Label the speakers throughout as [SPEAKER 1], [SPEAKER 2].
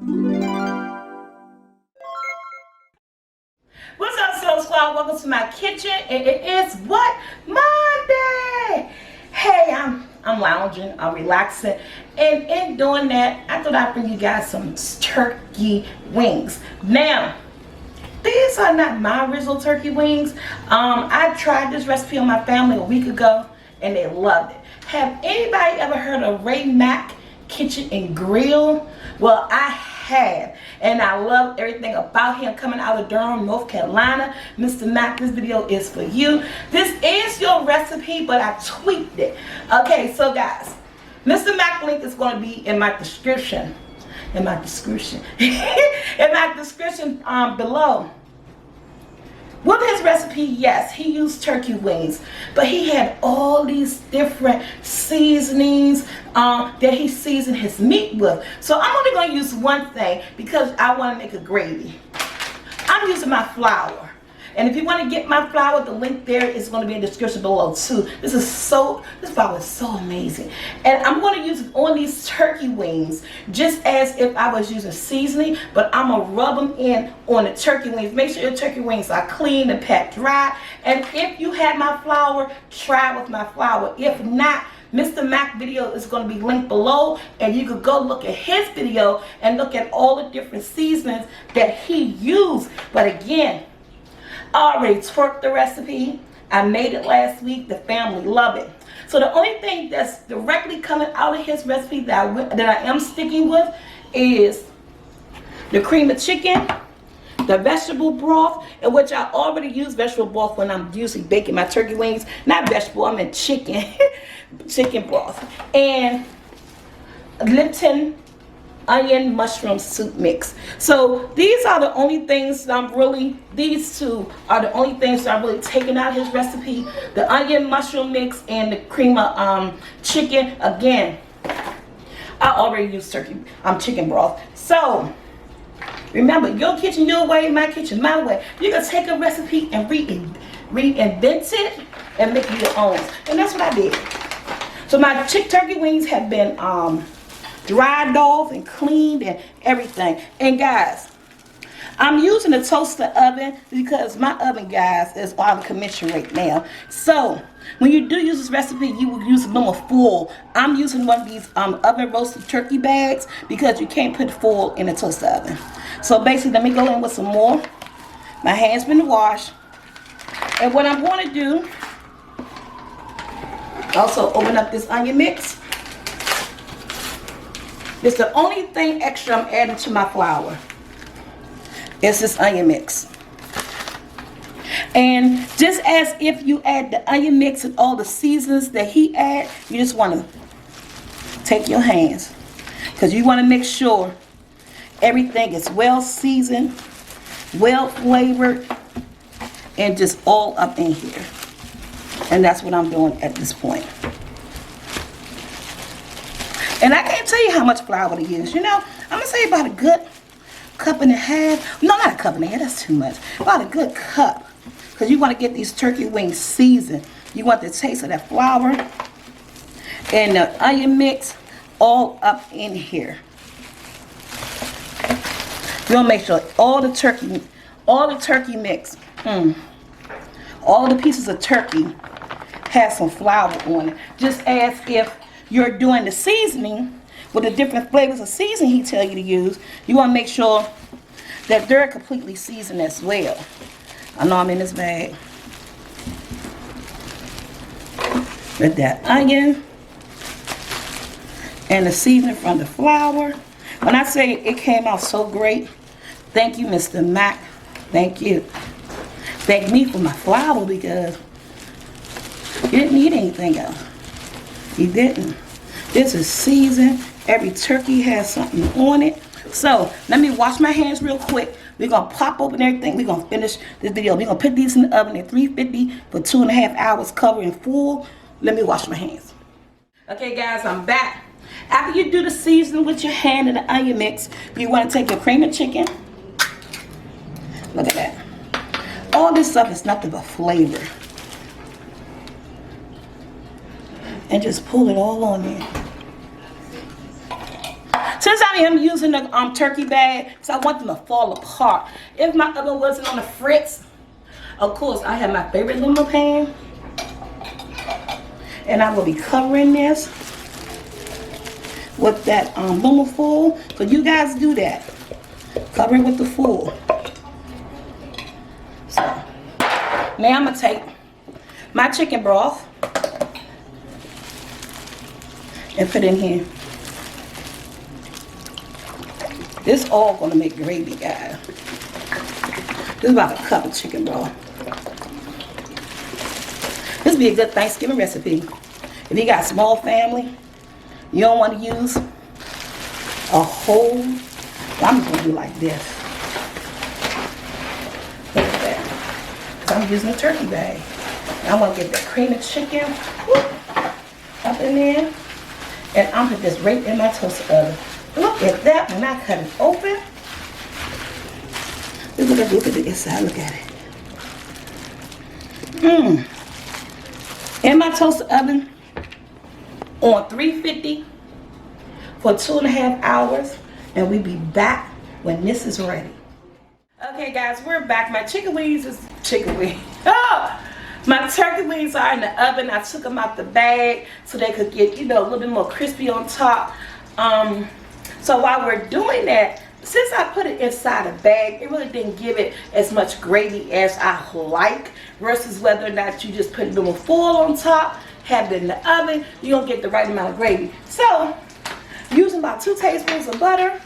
[SPEAKER 1] What's up, Soul Squad? Welcome to my kitchen, and it is what? Monday! Hey, I'm lounging, I'm relaxing, and in doing that, I thought I'd bring you guys some turkey wings. Now, these are not my original turkey wings. I tried this recipe on my family a week ago, and they loved it. Have anybody ever heard of Ray Mack Kitchen and Grill? Well, I have, and I love everything about him. Coming out of Durham, North Carolina. Mr. Mack, this video is for you. This is your recipe, but I tweaked it. Okay, so guys, Mr. Mack link is going to be in my description. In my description below. With his recipe, yes, he used turkey wings, but he had all these different seasonings that he seasoned his meat with. So I'm only going to use one thing because I want to make a gravy. I'm using my flour. And if you want to get my flour, the link there is going to be in the description below too. This flour is so amazing. And I'm going to use it on these turkey wings just as if I was using seasoning, but I'm going to rub them in on the turkey wings. Make sure your turkey wings are clean and packed dry. And if you have my flour, try with my flour. If not, Mr. Mack video is going to be linked below, and you could go look at his video and look at all the different seasonings that he used. But again, I already twerked the recipe. I made it last week. The family love it. So the only thing that's directly coming out of his recipe that I am sticking with is the cream of chicken, the vegetable broth, in which I already use vegetable broth when I'm usually baking my turkey wings. Not vegetable, I mean chicken, chicken broth, and Lipton onion mushroom soup mix. So these are the only things that these two are the only things that I'm really taking out of his recipe. The onion mushroom mix and the cream of chicken. Again, I already used chicken broth. So remember, your kitchen your way, my kitchen my way. You can take a recipe and reinvent it and make it your own. And that's what I did. So my turkey wings have been dried off and cleaned and everything. And guys, I'm using a toaster oven because my oven, guys, is on commission right now. So when you do use this recipe, you will use a little full. I'm using one of these oven roasted turkey bags because you can't put full in a toaster oven. So basically, let me go in with some more. My hands been washed. And what I'm going to do, also open up this onion mix. It's the only thing extra I'm adding to my flour. It's this onion mix. And just as if you add the onion mix and all the seasonings that he add, you just want to take your hands, because you want to make sure everything is well seasoned, well flavored, and just all up in here. And that's what I'm doing at this point. And I can't tell you how much flour to use. You know, I'm going to say about a good cup and a half. No, not a cup and a half. That's too much. About a good cup. Because you want to get these turkey wings seasoned. You want the taste of that flour and the onion mix all up in here. You want to make sure all the turkey mix, all the pieces of turkey has some flour on it. Just as if you're doing the seasoning with the different flavors of seasoning he tell you to use, you want to make sure that they're completely seasoned as well. I know I'm in this bag. With that onion and the seasoning from the flour. When I say it came out so great, thank you, Mr. Mack. Thank you. Thank me for my flour, because you didn't need anything else. You didn't. This is seasoned. Every turkey has something on it. So let me wash my hands real quick. We're going to pop open everything. We're going to finish this video. We're going to put these in the oven at 350 for 2.5 hours, covering full. Let me wash my hands. Okay, guys, I'm back. After you do the seasoning with your hand and the onion mix, you want to take your cream of chicken. Look at that. All this stuff is nothing but flavor. And just pull it all on there. Since I am using the turkey bag, so I want them to fall apart. If my oven wasn't on the fritz, of course I have my favorite aluminum pan, and I will be covering this with that aluminum foil. So you guys do that. Cover it with the foil. So now I'm gonna take my chicken broth and put in here. This all gonna make gravy, guys. This is about a cup of chicken broth. This would be a good Thanksgiving recipe. If you got a small family, you don't want to use a whole, I'm just gonna do like this. Look at that. Because I'm using a turkey bag. I want to get that creamy chicken up in there. And I'm gonna put this right in my toaster oven. Look at that when I cut it open. Look at the inside, look at it. In my toaster oven on 350 for 2.5 hours, and we'll be back when this is ready. Okay guys, we're back. My chicken wings is chicken wings. Oh, my turkey wings are in the oven. I took them out the bag so they could get, you know, a little bit more crispy on top. So while we're doing that, since I put it inside a bag, it really didn't give it as much gravy as I like, versus whether or not you just put a little foil on top, have it in the oven, you don't get the right amount of gravy. So, using about 2 tablespoons of butter.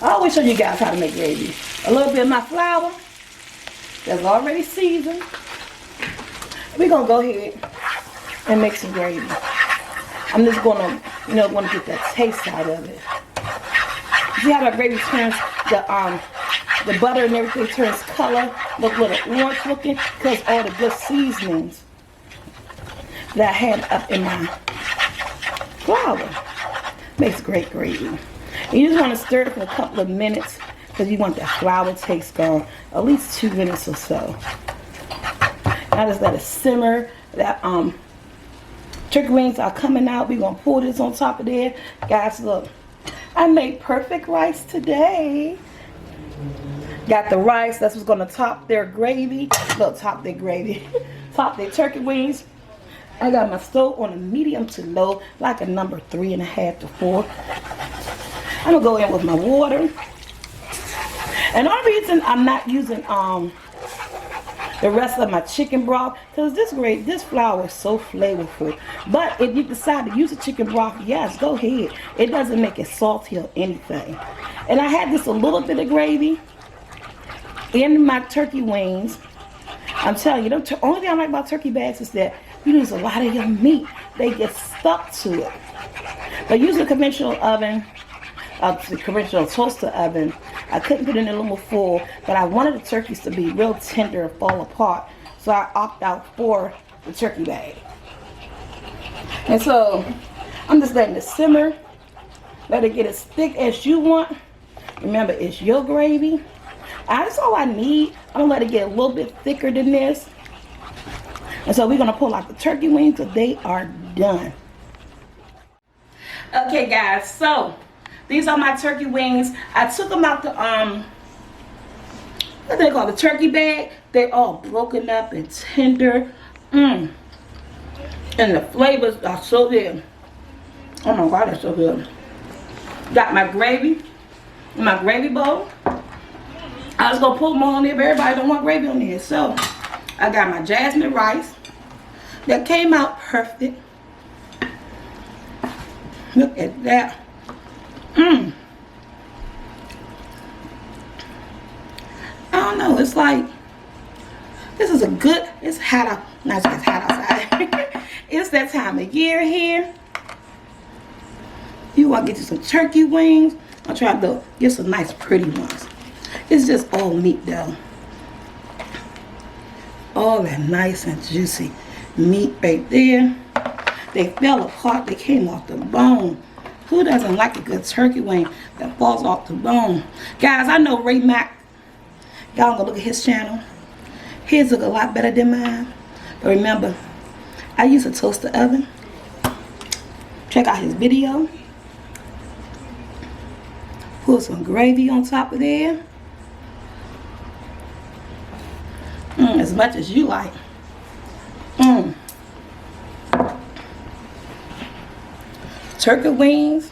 [SPEAKER 1] I always show you guys how to make gravy. A little bit of my flour that's already seasoned. We're gonna go ahead and make some gravy. I'm just gonna, you know, want to get that taste out of it. See how the gravy turns, the butter and everything turns color, look a little orange looking, because all the good seasonings that I had up in my flour. Makes great gravy. And you just want to stir it for a couple of minutes because you want that flour taste gone, at least 2 minutes or so. Now just let it simmer. That turkey wings are coming out. We're gonna pour this on top of there. Guys, look, I made perfect rice today. Got the rice, that's what's gonna top their gravy. Look, top their gravy. Top their turkey wings. I got my stove on a medium to low, like a number 3.5 to 4. I'm gonna go in with my water. And the only reason I'm not using the rest of my chicken broth, because this flour is so flavorful. But if you decide to use a chicken broth, yes, go ahead. It doesn't make it salty or anything. And I had just a little bit of gravy in my turkey wings. I'm telling you, the only thing I like about turkey bags is that you lose a lot of your meat. They get stuck to it. But using a conventional oven, the conventional toaster oven, I couldn't put in a little foil, but I wanted the turkeys to be real tender and fall apart, so I opted out for the turkey bag. And so I'm just letting it simmer, let it get as thick as you want. Remember, it's your gravy. That's all I need. I'm gonna let it get a little bit thicker than this. And so we're gonna pull out the turkey wings because they are done. Okay guys, so these are my turkey wings. I took them out the what they call the turkey bag. They're all broken up and tender. And the flavors are so good. Oh my God, they're so good. Got my gravy in my gravy bowl. I was gonna put them on there, but everybody don't want gravy on there. So I got my jasmine rice that came out perfect. Look at that. I don't know, it's like, this is a good, it's hot out, not just hot outside. It's that time of year here. You want to get you some turkey wings. I'll try to get some nice pretty ones. It's just all meat though. All that nice and juicy meat right there. They fell apart, they came off the bone. Who doesn't like a good turkey wing that falls off the bone? Guys, I know Ray Mack. Y'all gonna look at his channel. His look a lot better than mine. But remember, I use a toaster oven. Check out his video. Put some gravy on top of there. As much as you like. Turkey wings.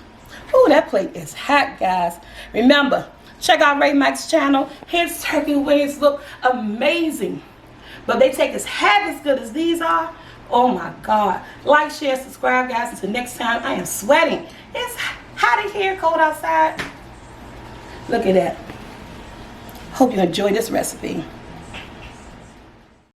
[SPEAKER 1] Oh, that plate is hot, guys. Remember, check out Ray Mike's channel. His turkey wings look amazing. But they take as half as good as these are. Oh my God. Like, share, subscribe, guys. Until next time, I am sweating. It's hot in here, cold outside. Look at that. Hope you enjoy this recipe.